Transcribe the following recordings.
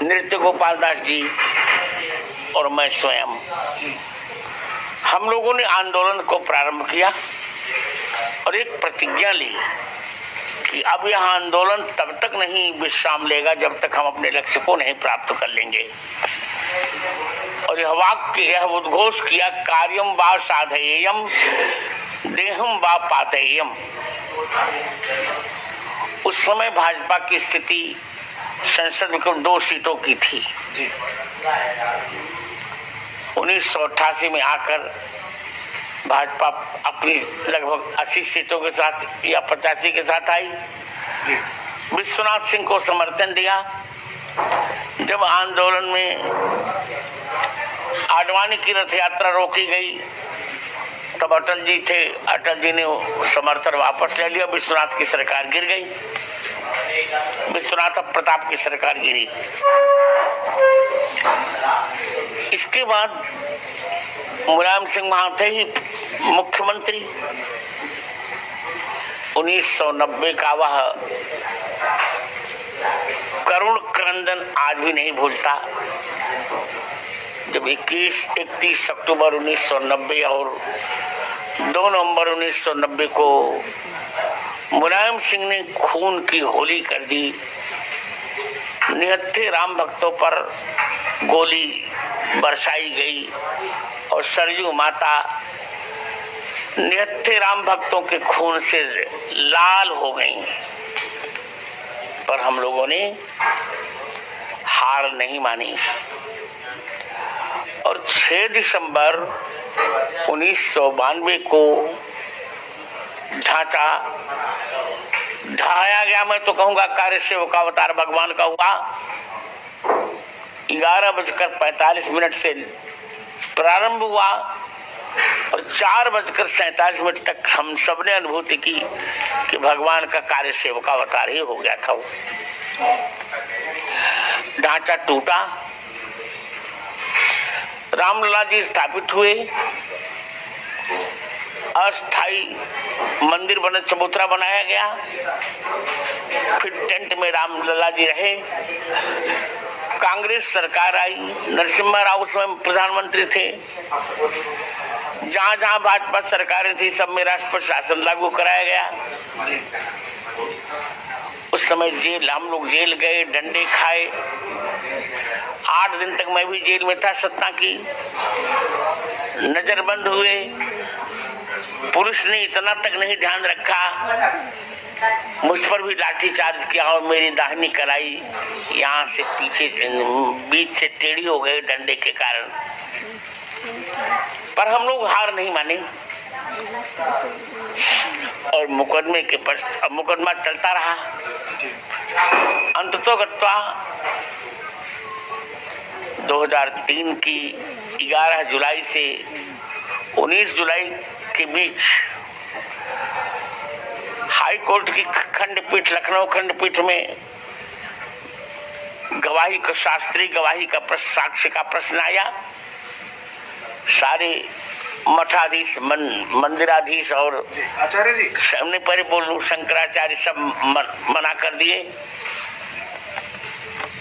नृत्य गोपाल दास जी और मैं स्वयं, हम लोगों ने आंदोलन को प्रारंभ किया और एक प्रतिज्ञा ली कि अब यह आंदोलन तब तक नहीं विश्राम लेगा जब तक हम अपने लक्ष्य को नहीं प्राप्त कर लेंगे। और यह वाक्य, यह उद्घोष किया, कार्यम वा साधयेयम देहम वा पातेयम। उस समय भाजपा की स्थिति संसद में केवल 2 सीटों की थी। 1988 में आकर भाजपा अपनी लगभग 80 सीटों के साथ या 85 के साथ आई। विश्वनाथ सिंह को समर्थन दिया। जब आंदोलन में आडवाणी की रथ यात्रा रोकी गई तब अटल जी थे, अटल जी ने समर्थन वापस ले लिया। विश्वनाथ की सरकार गिर गई, विश्वनाथ प्रताप की सरकार गिरी। इसके बाद मुलायम सिंह वहां थे ही मुख्यमंत्री। 1990 का वह करुण क्रंदन आज भी नहीं भूलता, जब 31 अक्टूबर 1990 और 2 नवंबर 1990 को मुलायम सिंह ने खून की होली कर दी। निहत्थे राम भक्तों पर गोली बरसाई गई और सरयू माता निहत्थे राम भक्तों के खून से लाल हो गई। पर हम लोगों ने हार नहीं मानी और 6 दिसंबर 1992 को ढांचा ढाया गया। मैं तो कहूंगा कार्य सेवक अवतार भगवान का हुआ। 11:45 से प्रारंभ हुआ और 4:47 तक हम सब ने अनुभूति की कि भगवान का कार्य सेवक अवतार ही हो गया था। ढांचा टूटा, रामलला जी स्थापित हुए, अस्थाई मंदिर बने, चबूतरा बनाया गया। फिर टेंट में रामलला जी रहे। कांग्रेस सरकार आई, नरसिम्हा राव उस समय प्रधानमंत्री थे। जहां जहां भाजपा सरकारें थी सब में राष्ट्रपति शासन लागू कराया गया। उस समय जेल, हम लोग जेल गए, डंडे खाए। 8 दिन तक मैं भी जेल में था। सत्ता की नजरबंद हुए। पुलिस ने इतना तक नहीं ध्यान रखा, मुझ पर भी लाठीचार्ज किया और मेरी दाहिनी कलाई यहाँ से पीछे बीच से टेढ़ी हो गई डंडे के कारण। पर हम लोग हार नहीं माने और मुकदमे के पश्चात मुकदमा चलता रहा। अंततोगत्वा 2003 की 11 जुलाई से 19 जुलाई के बीच हाई कोर्ट की खंडपीठ, लखनऊ खंडपीठ में गवाही का, शास्त्रीय गवाही का प्रश्न, साक्ष्य का प्रश्न आया। सारे मठाधीश, मंदिराधीश और आचार्य जी, सामने पर बोलूं शंकराचार्य, सब मना कर दिए।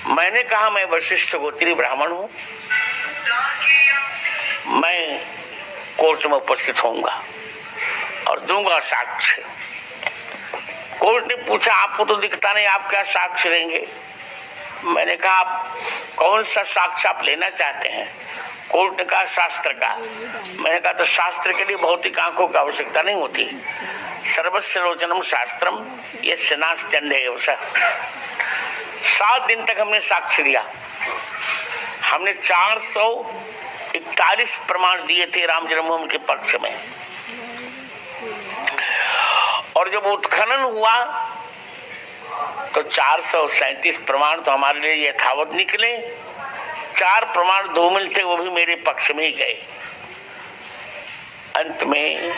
मैंने कहा मैं वशिष्ठ गोत्री ब्राह्मण हूं, मैं कोर्ट में उपस्थित होऊंगा और दूंगा साक्ष्य। कोर्ट ने पूछा आपको तो दिखता नहीं, आप क्या साक्ष्य देंगे? मैंने कहा आप कौन सा साक्ष्य आप लेना चाहते हैं? कोर्ट ने कहा शास्त्र का। मैंने कहा तो शास्त्र के लिए भौतिक आंखों की आवश्यकता नहीं होती। सर्वस्य लोचनम शास्त्रम यस्य नास्ति अंधेय सः। 7 दिन तक हमने साक्ष्य दिया। हमने 441 प्रमाण दिए थे राम जन्मभूमि के पक्ष में। और जब उत्खनन हुआ तो 437 प्रमाण तो हमारे लिए यथावत निकले। 4 प्रमाण धूमिल थे, वो भी मेरे पक्ष में ही गए। अंत में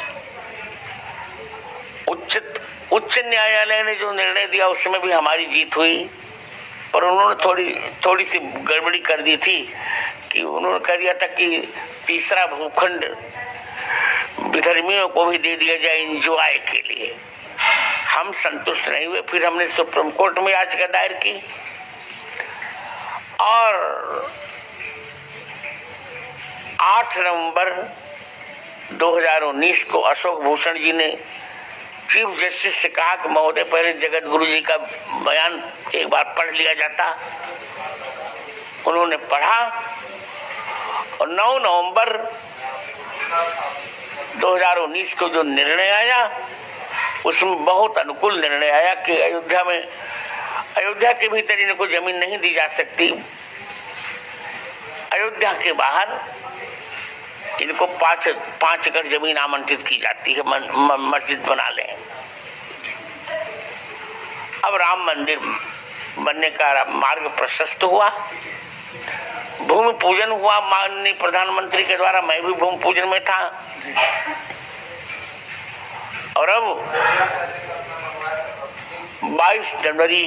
उच्च न्यायालय ने जो निर्णय दिया उसमें भी हमारी जीत हुई। पर उन्होंने थोड़ी सी गड़बड़ी कर दी थी कि उन्होंने कह दिया था कि तीसरा भूखंड विधर्मियों को भी दे दिया जाए इंजॉय के लिए। हम संतुष्ट नहीं हुए। फिर हमने सुप्रीम कोर्ट में याचिका दायर की और 8 नवंबर 2019 को अशोक भूषण जी ने चीफ जस्टिस से कहा कि महोदय पहले जगत गुरु जी का बयान एक बार पढ़ लिया जाता। उन्होंने पढ़ा और 9 नवंबर 2019 को जो निर्णय आया उसमें बहुत अनुकूल निर्णय आया कि अयोध्या के भीतर इनको जमीन नहीं दी जा सकती। अयोध्या के बाहर इनको 5 एकड़ जमीन आवंटित की जाती है, मस्जिद बना लें। अब राम मंदिर बनने का मार्ग प्रशस्त हुआ, भूमि पूजन हुआ माननीय प्रधानमंत्री के द्वारा। मैं भी भूमि पूजन में था। और अब 22 जनवरी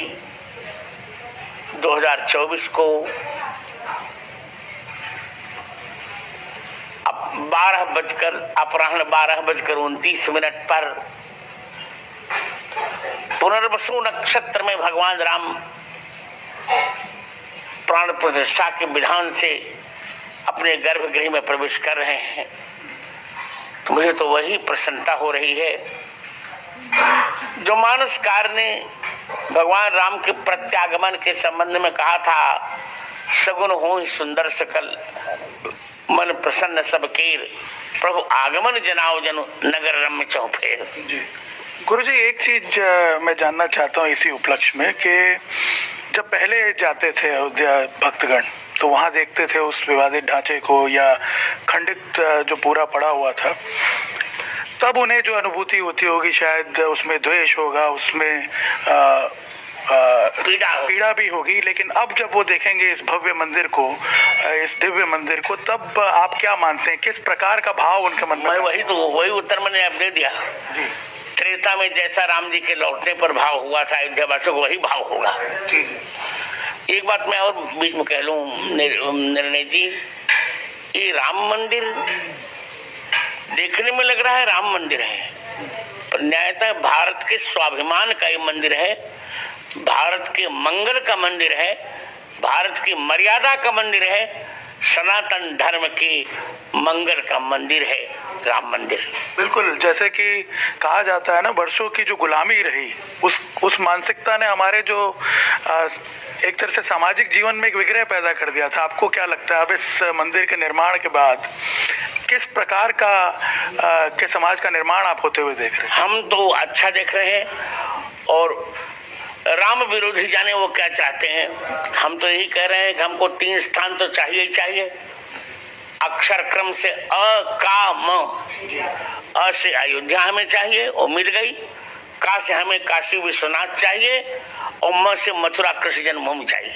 2024 को अपराह्न 12:29 पर पुनर्वसु नक्षत्र में भगवान राम प्राण प्रतिष्ठा के विधान से अपने गर्भगृह में प्रवेश कर रहे हैं। तो मुझे तो वही प्रसन्नता हो रही है जो मानसकार ने भगवान राम के प्रत्यागमन के संबंध में कहा था, सगुन हो सुंदर सकल मन प्रसन्न सब केर, प्रभु आगमन जनाओ जन नगर रम्य चौफेर। गुरुजी, एक चीज मैं जानना चाहता हूँ इसी उपलक्ष्य में कि जब पहले जाते थे अयोध्या भक्तगण तो वहाँ देखते थे उस विवादित ढांचे को या खंडित जो पूरा पड़ा हुआ था, तब उन्हें जो अनुभूति होती होगी शायद उसमें द्वेष होगा, उसमें पीड़ा भी होगी। लेकिन अब जब वो देखेंगे इस भव्य मंदिर को, इस दिव्य मंदिर को, तब आप क्या मानते हैं, किस प्रकार का भाव उनके मन में? वही उत्तर मैंने अब दे दिया। त्रेता में जैसा राम जी के लौटने पर भाव हुआ था अयोध्या वासियों को, वही भाव होगा। एक बात मैं और बीच में कह लूं निर्णय जी, ये राम मंदिर देखने में लग रहा है राम मंदिर है, पर न्यायतः भारत के स्वाभिमान का ये मंदिर है, भारत के मंगल का मंदिर है, भारत की मर्यादा का मंदिर है, सनातन धर्म के मंगल का मंदिर है राम मंदिर। बिल्कुल, जैसे कि कहा जाता है ना, वर्षों की जो गुलामी रही उस मानसिकता ने हमारे जो एक तरह से सामाजिक जीवन में एक विग्रह पैदा कर दिया था। आपको क्या लगता है अब इस मंदिर के निर्माण के बाद किस प्रकार का के समाज का निर्माण आप होते हुए देख रहे हैं? हम तो अच्छा देख रहे हैं, और राम विरोधी जाने वो क्या चाहते हैं। हम तो यही कह रहे हैं कि हमको 3 स्थान तो चाहिए ही चाहिए। अक्षर क्रम से अ का म, अ से अयोध्या हमें चाहिए और मिल गई, का से हमें काशी विश्वनाथ चाहिए और म से मथुरा कृष्ण जन्मभूमि चाहिए।